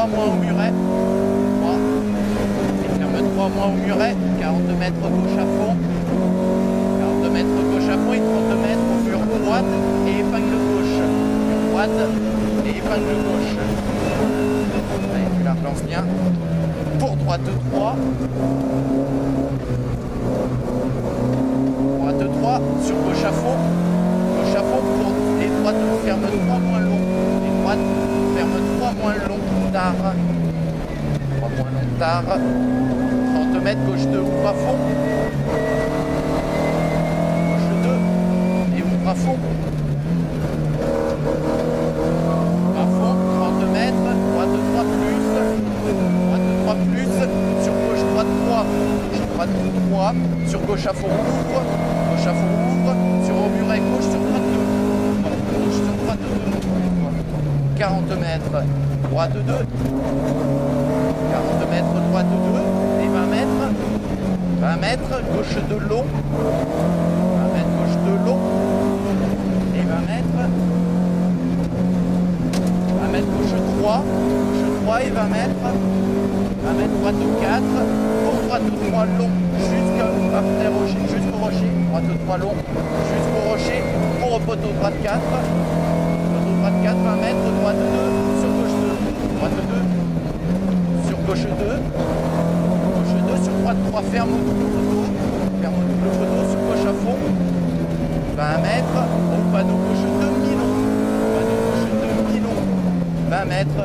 3 moins au muret. 3. Et ferme 3 moins au muret. 42 mètres gauche à fond. 42 mètres gauche à fond et 30 mètres au mur droite et épingle gauche. Mur droite et épingle gauche. Allez, tu la relances bien. Pour droite 3. Droite 3 sur gauche à fond. Gauche à fond pour les droites ferme 3 moins long. Les droites ferme 3 moins long tard. 3 moins long tard. 30 mètres gauche 2 ouvre à fond. Gauche 2 et ouvre à fond. À fond, 30 mètres, droite 3 plus. Droite 3 plus. Sur gauche droite 3. Gauche droite 3. Sur gauche à fond ouvre. Gauche à fond ouvre. Sur au muret gauche sur droite 2. Gauche sur droite 2. 40 mètres, droite 2. 40 mètres, droite 2. Et 20 mètres. 20 mètres, gauche 2 long. 20 mètres, gauche 2 long. Et 20 mètres. 20 mètres, gauche 3. Gauche 3 et 20 mètres. 20 mètres, droite 4. Pour droite 3 long. Jusqu'après rocher. Jusqu'au rocher. Droite 3 long. Jusqu'au rocher. Pour au poteau droite 4. Poteau droite 4. 20 mètres. Droite 2. Sur gauche 2. Droite 2. Sur gauche 2. Gauche 2. Sur droite 3. Ferme au double poteau. Ferme au double poteau. Sur gauche à fond. 20 mètres. Au panneau gauche 2. Mi-long. Panneau gauche 2. Mi-long. 20 mètres.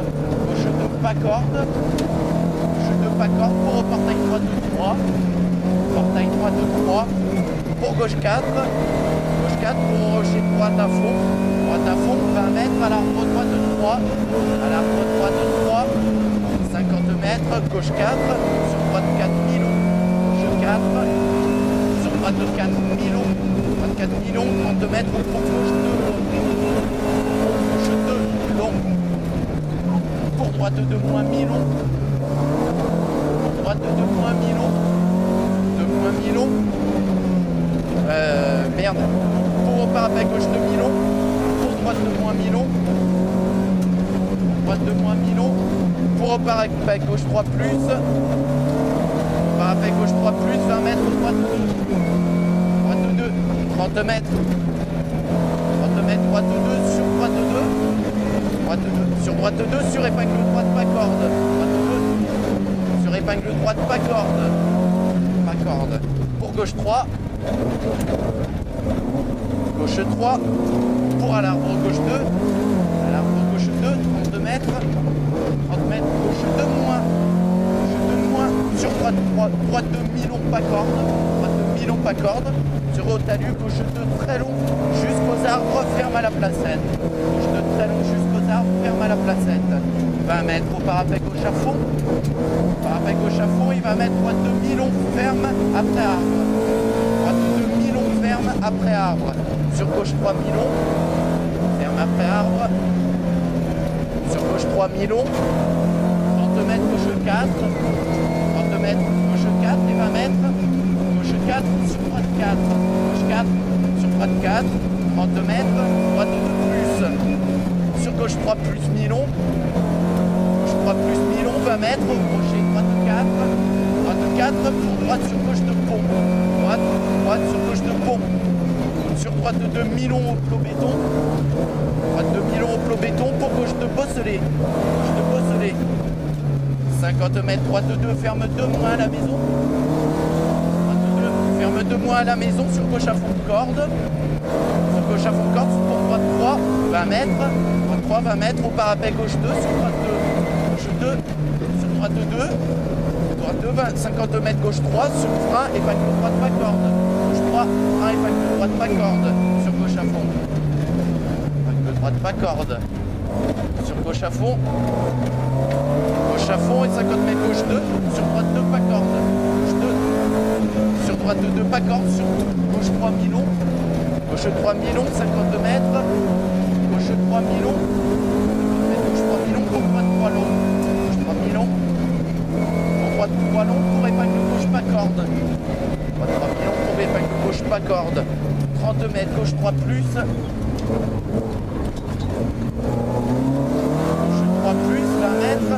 Gauche 2. Pas corde. Gauche 2. Pas corde. Pour au portail droite 3. Portail droite 3. Pour gauche 4. Gauche 4 pour rocher droite à fond. Droite à fond. 20 mètres à l'arbre droite 3. À l'arbre droite 3. 50 mètres. Gauche 4. Sur droite 4 mi-long. Gauche 4. Sur droite 4 mi-long. Droite 4 mi-long. 30 mètres pour gauche 2 long. Gauche 2 long. Pour droite 2 moins mi-long. Droite 2 moins mi-long. 2 moins mi-long. Merde. Pour au parapet gauche 2 mi-long. Pour droite 2 moins mi-long. Droite 2 moins mi-long. Pour au parapet gauche 3 plus. Parapet gauche 3 plus. 20 mètres. Droite 2. Droite 2. 30 mètres. 30 mètres. Droite 2. Sur droite 2. Droite 2. Sur droite 2. Sur épingle droite pas corde. Droite 2. Sur épingle droite pas corde. Pas corde. Pour gauche 3. Gauche 3. Pour à l'arbre gauche 2. À l'arbre gauche 2. 32 mètres. 30 mètres. Gauche 2 moins. Gauche 2 moins. Sur droite 3. Droite 2 mi-long pas corde. Droite 2 mi-long pas corde. Sur au talus. Gauche 2 très long. Jusqu'aux arbres. Ferme à la placette. Gauche 2 très long. Jusqu'aux arbres. Ferme à la placette. 20 mètres au parapet gauche à fond. Parapet gauche à fond. Il va mettre droite 2 mi-long. Ferme après arbre. Droite 2 mi-long. Ferme après arbre. Sur gauche 3 mi-long. Ferme après arbre. Sur gauche 3 mi-long. 30 mètres gauche 4. 30 mètres gauche 4 et 20 mètres. Gauche 4 sur droite 4. Gauche 4 sur droite 4. 30 mètres. Droite 2 plus. Sur gauche 3 plus mi-long. Gauche 3 plus mi-long. 20 mètres. Crochet droite 4. Droite 4 pour droite sur gauche de pont. Droite, droite sur gauche de pont. Sur droite 2 mi-long au plot béton. Droite 2 mi-long au plot béton pour gauche de bosselet. Gauche de bosselet. 50 mètres, droite 2, ferme 2 moins à la maison. Droite 2, ferme 2 moins à la maison sur gauche à fond de corde. Sur gauche à fond de corde pour droite 3, 20 mètres. Droite 3, 20 mètres au parapet gauche 2 sur droite 2. Gauche 2, sur droite 2. Droite 2, 20, 50 mètres gauche 3 sur frein, épingle droite pas corde. Gauche 3, frein, épingle droite pas corde. Sur gauche à fond. Épingle droite pas corde. Sur gauche à fond. Gauche à fond et 50 mètres gauche 2. Sur droite 2 pas corde. Gauche 2. Sur droite 2 pas corde. Sur gauche 3 mi-long. Gauche 3 mi-long, 50 mètres. Gauche 3 mi-long. Gauche 3 mi-long pour droite 3 long. Gauche 3 mi-long. Droite 3 long pour épingle gauche pas corde. Droite 3 mi-long pour épingle gauche pas corde. 30 mètres, gauche 3 plus. Gauche 3 plus, 20 mètres.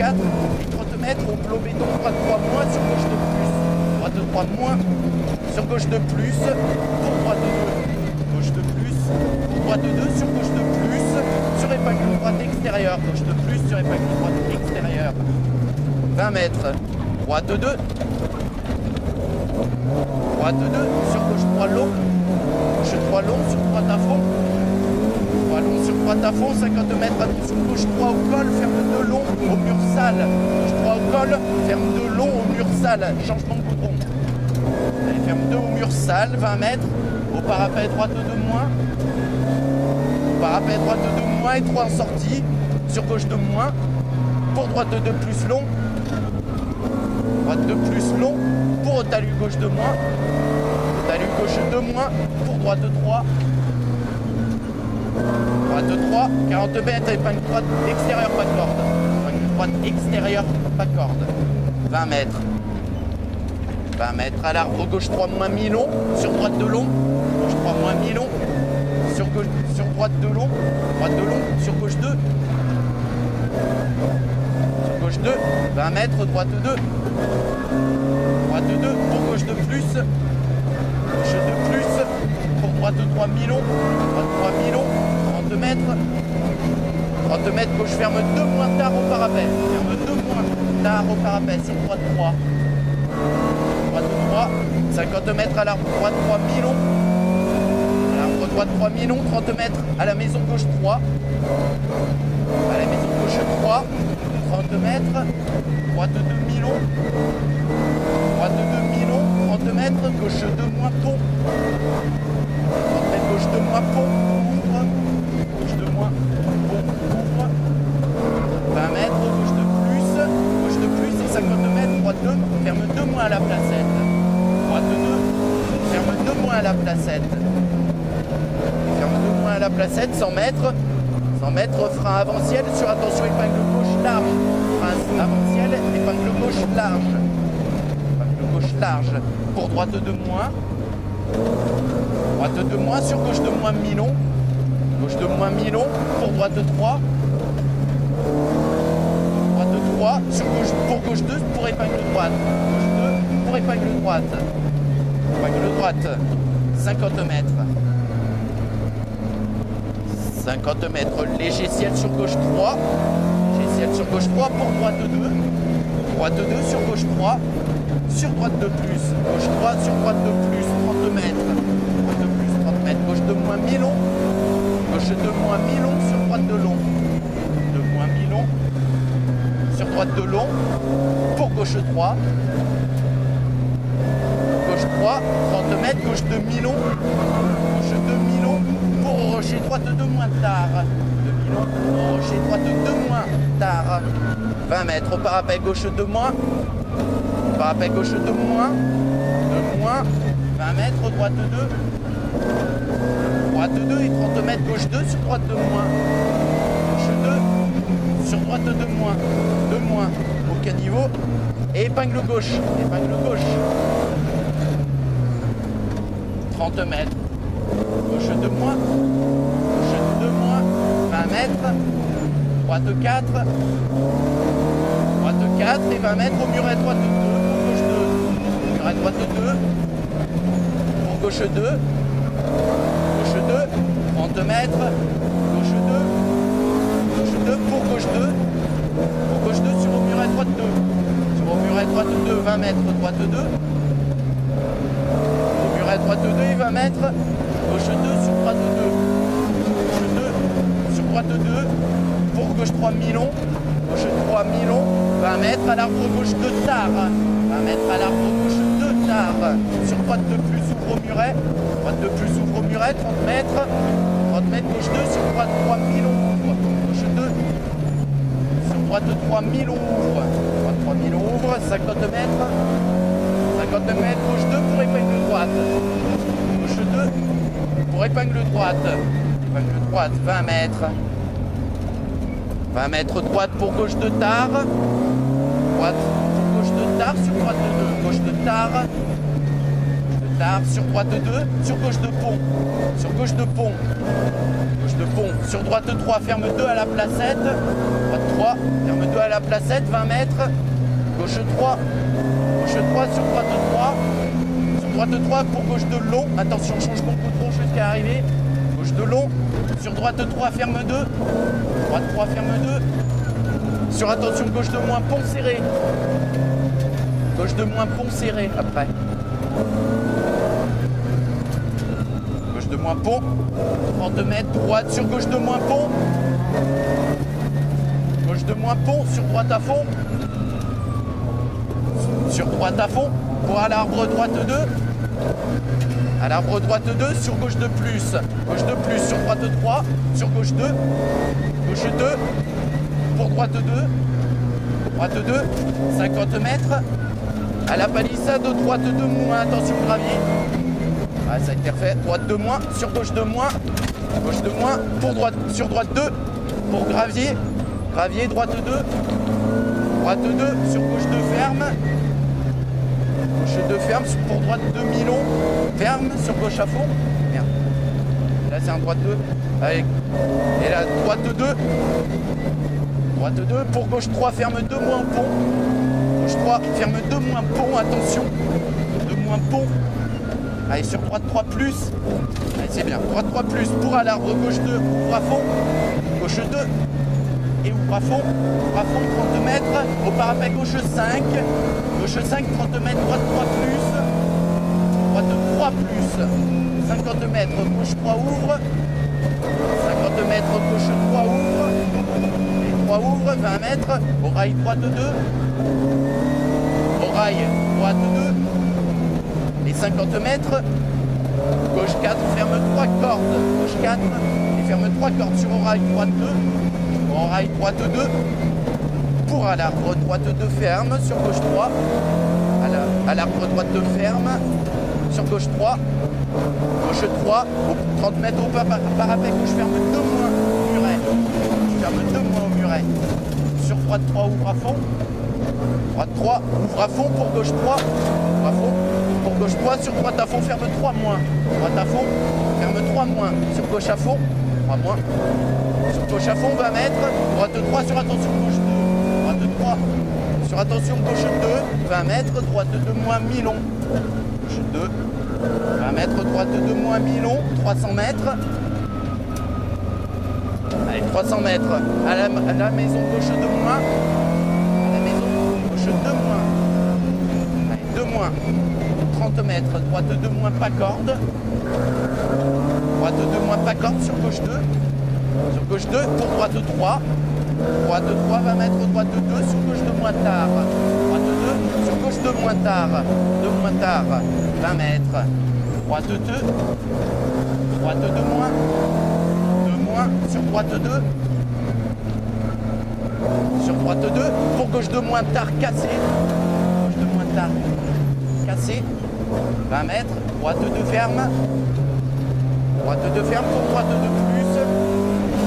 4 et 30 mètres au plat béton, droite 3 moins sur gauche de plus. Droite 3 moins sur gauche de plus pour droite 2. Gauche de plus pour droite 2 sur gauche de plus sur épingle droite extérieure. Gauche de plus sur épingle droite extérieure. 20 mètres. Droite 2. Droite 2 sur gauche 3 long. Gauche 3 long sur droite à fond. 3 long sur droite à fond, 50 mètres sur gauche 3 au col, ferme 2 long au mur sale. Gauche 3 au col, ferme 2 long au mur sale. Changement de goudron. Allez, ferme 2 au mur sale, 20 mètres. Au parapet droite 2 moins. Au parapet droite 2 moins et 3 en sortie. Sur gauche 2 moins. Pour droite 2 plus long. Droite 2 plus long. Pour au talus gauche 2 moins. Au talus gauche 2 moins. Pour droite 3. Droite 3, 40 mètres, épingle droite extérieure, pas de corde. Épingle droite extérieure, pas de corde. 20 mètres. 20 mètres à l'arbre gauche 3 moins mi-long, sur droite de long. Gauche 3 moins mi-long, sur droite de long. Droite de long, sur gauche 2. Sur gauche 2, 20 mètres, droite 2. Droite 2, pour gauche de plus. Gauche de plus, pour droite 3 mi-long. Droite 3 mi-long. 30 mètres. 30 mètres, gauche ferme 2 moins tard au parapet. Ferme 2 moins tard au parapet, c'est droite 3. Droite 3. 50 mètres à l'arbre droite 3 mi-long. À l'arbre droite 3 mi-long, 30 mètres à la maison gauche 3. À la maison gauche 3. 30 mètres. Droite 2 mi-long. Droite 2 mi-long. 30 mètres, gauche 2 moins pont. 30 mètres, gauche 2 moins pont. Ouvre. Gauche 2 moins pont. Ouvre. 20 mètres, gauche de plus. Gauche de plus et 50 mètres, droite 2. Ferme 2 moins à la placette. Droite 2. Ferme 2 moins à la placette. Ferme 2 moins à la placette, 100 mètres. 100 mètres, frein avant-ciel sur attention épingle gauche large. Frein avant-ciel, épingle gauche large. Épingle gauche large. Pour droite 2 moins. Droite 2 moins sur gauche 2 moins mi-long. Gauche 2 moins mi-long. Pour droite 3. Droite 3 sur gauche pour gauche 2 pour épingle droite. Gauche 2 pour épingle droite. Épingle droite. 50 mètres. 50 mètres, léger ciel sur gauche 3. Léger ciel sur gauche 3 pour droite 2. Droite 2 sur gauche 3. Sur droite de plus. Gauche 3 sur droite de plus. 30 mètres. Droite de plus, 30 mètres. Gauche 2 moins mi-long. Gauche 2 moins mi-long sur droite de long. 2 moins mi-long. Sur droite de long. Pour gauche 3. Gauche 3. 30 mètres. Gauche 2 mi-long. Gauche 2 mi-long. Pour rocher droite 2 moins tard. 2 mi-long. Rocher droite 2 moins tard. 20 mètres. Au parapet gauche 2 moins. Parapet gauche 2 moins. 2 moins. 20 mètres. Droite 2. Droite 2 et 30 mètres. Gauche 2 sur droite 2 moins. Gauche 2 sur droite 2 moins. 2 moins. Au caniveau. Et épingle gauche. Épingle gauche. 30 mètres. Gauche 2 moins. Gauche 2 moins. 20 mètres. Droite 4. Droite 4 et 20 mètres au muret droite 2. Pour gauche 2. Muret droite 2. Pour gauche 2. Gauche 2. 30 mètres. Gauche 2. Gauche 2 pour gauche 2. Pour gauche 2 sur au muret droite 2. Sur au muret droite 2. 20 mètres. Droite 2. Au muret droite 2 et 20 mètres. Gauche 2 sur droite 2. Gauche 2 sur droite 2. Pour gauche 3 mi-long. Gauche 3 mi-long. 20 mètres à l'arbre gauche 2 tard. 20 mètres à l'arbre gauche 2 tard. Sur droite 2 plus ouvre au muret. Droite 2 plus ouvre au muret. 30 mètres. 30 mètres gauche 2 sur droite 3 mi-long ouvre. Gauche 2. Sur droite 3 mi-long ouvre. Droite 3 mi-long ouvre. 50 mètres. 50 mètres gauche 2 pour épingle droite. Gauche 2 pour épingle droite. Épingle droite 20 mètres. 20 mètres droite pour gauche de tard. Droite pour gauche de tard sur droite de 2. Gauche de tard. Gauche de tard sur droite de 2. Sur gauche de pont. Sur gauche de pont. Gauche de pont. Sur droite 3, ferme 2 à la placette. Droite 3, ferme 2 à la placette, 20 mètres. Gauche 3. Gauche 3 sur droite 3. Sur droite 3 pour gauche de long. Attention, changement de goudron jusqu'à arriver. Gauche de long. Sur droite 3, ferme 2. Droite 3, ferme 2. Sur attention, gauche de moins, pont serré. Gauche de moins, pont serré après. Gauche de moins, pont. 30 mètres, droite sur gauche de moins, pont. Gauche de moins, pont, sur droite à fond. Sur droite à fond. Pour à l'arbre droite 2. À l'arbre droite 2, sur gauche de plus. Gauche de plus, sur droite 3. Sur gauche 2. Gauche 2. Pour droite 2. Droite 2. 50 mètres. À la palissade, droite 2 moins. Attention, gravier. Ah, ça a été refait. Droite 2 moins. Sur gauche 2 moins. Gauche 2 moins. Pour droite, sur droite 2. Pour gravier. Gravier, droite 2. Droite 2. Sur gauche 2 ferme. Gauche 2 ferme. Pour droite 2 mi-long. Ferme. Sur gauche à fond. Merde. Là, c'est un droite 2. Allez. Et là, droite 2. Droite 2. Pour gauche 3, ferme 2 moins pont. Gauche 3, ferme 2 moins pont. Attention. 2 moins pont. Allez, sur droite 3 plus. Allez, c'est bien. Droite 3 plus. Pour à l'arbre gauche 2. Ouvre à fond. Gauche 2. Et ouvre à fond. Ouvre à fond 30 mètres. Au parapet gauche 5. Gauche 5, 30 mètres. Droite 3 plus. Droite 3 plus. 50 mètres. Gauche 3 ouvre. 50 mètres. Gauche 3 ouvre. Et 3 ouvre. 20 mètres. Au rail droite 2. Au rail droite 2. Et 50 mètres. Gauche 4, ferme 3 cordes. Gauche 4 et ferme 3 cordes sur au rail droite 2. Au rail droite 2. Pour à l'arbre droite 2 ferme. Sur gauche 3. À l'arbre droite 2 ferme. Sur gauche 3. Gauche 3. 30 mètres au parapet gauche ferme 2 moins au muret. Ferme 2 moins au muret. Sur droite 3 ouvre à fond. Droite 3 ouvre à fond pour gauche 3. Ouvre à fond. Pour gauche 3, sur droite à fond, ferme 3 moins. Droite à fond, ferme 3 moins. Sur gauche à fond, 3 moins. Sur gauche à fond, 20 mètres. Droite 3, sur attention gauche 2. Droite 3, sur attention gauche 2. 20 mètres, droite 2 moins mi-long. Gauche 2. 20 mètres, droite 2 moins mi-long. 300 mètres. Allez, 300 mètres. À la maison gauche 2 moins. À la maison gauche 2 moins. Allez, 2 moins. 30 mètres, droite 2 moins pas corde. Droite 2 moins pas corde sur gauche 2. Sur gauche 2 pour droite 3. Droite 3, 20 mètres, droite 2 sur gauche 2 moins tard. Droite 2 sur gauche 2 moins tard. 2 moins tard, 20 mètres. Droite 2. Droite 2 moins. 2 moins sur droite 2. Sur droite 2 pour gauche 2 moins tard cassé. Gauche 2 moins tard cassé. 20 mètres, droite 2 ferme. Droite 2 ferme pour droite 2 plus.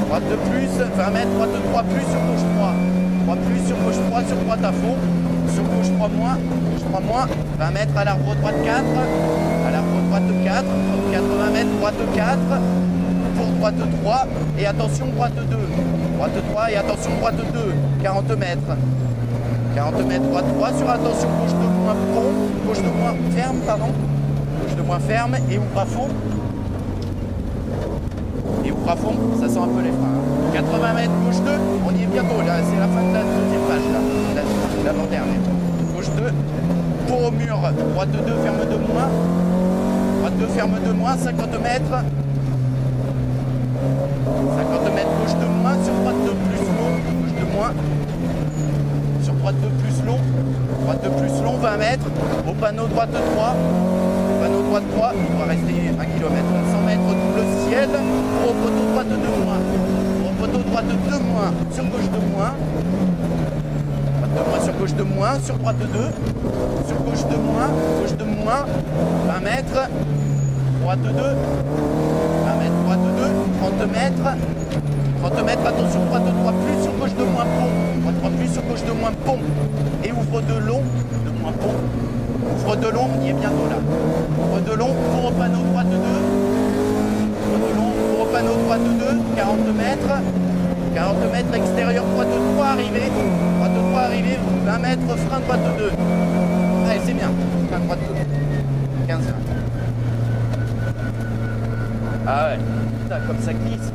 Droite 2 plus, 20 mètres, droite 3 plus sur gauche 3. 3 plus sur gauche 3, sur droite à fond. Sur gauche 3 moins, gauche 3 moins. 20 mètres à l'arbre droite 4. À l'arbre droite 4. 80 mètres, droite 4. Pour droite 3. Et attention, droite 2. Droite 3 et attention, droite 2. 40 mètres. 40 mètres, droite 3, sur attention, gauche de moins pont, gauche de moins ferme, pardon, gauche de moins ferme, et ouvre à fond. Et ouvre à fond, ça sent un peu les freins. Hein. 80 mètres, gauche 2, on y est bientôt, là, c'est la fin de la deuxième page, là, l'avant-dernière. Gauche 2, pour au mur, droite 2, ferme 2 moins, droite 2, ferme 2 moins, 50 mètres. 50 mètres, gauche 2 moins, sur droite 2 plus long, gauche 2 moins. Sur droite 2 plus long, droite 2 plus long, 20 mètres, au panneau droite 3, au panneau droite 3, il doit rester 1 km, 100 mètres, double ciel, pour au poteau droite 2 moins, au poteau droite 2 moins, sur gauche 2 moins, droite 2 moins, sur gauche 2 moins, sur droite 2, sur gauche 2 moins, gauche 2 moins, 20 mètres, droite 2, 20 mètres, droite 2, 30 mètres, 30 mètres, attention, droite 3 plus, sur gauche 2 moins pont. Droite 3 plus, sur gauche 2 moins pont. Et ouvre de long, 2 moins pont. Ouvre de long, il est bientôt là. Ouvre de long, pour au panneau droite 2. Ouvre de long, pour au panneau droite droite 2, 40 mètres. 40 mètres extérieur, droite 3, arrivée. Droite 3, arrivée, 20 mètres, frein droite 2. Allez, c'est bien. Frein droite 2. 15. Ah ouais, putain, comme ça glisse.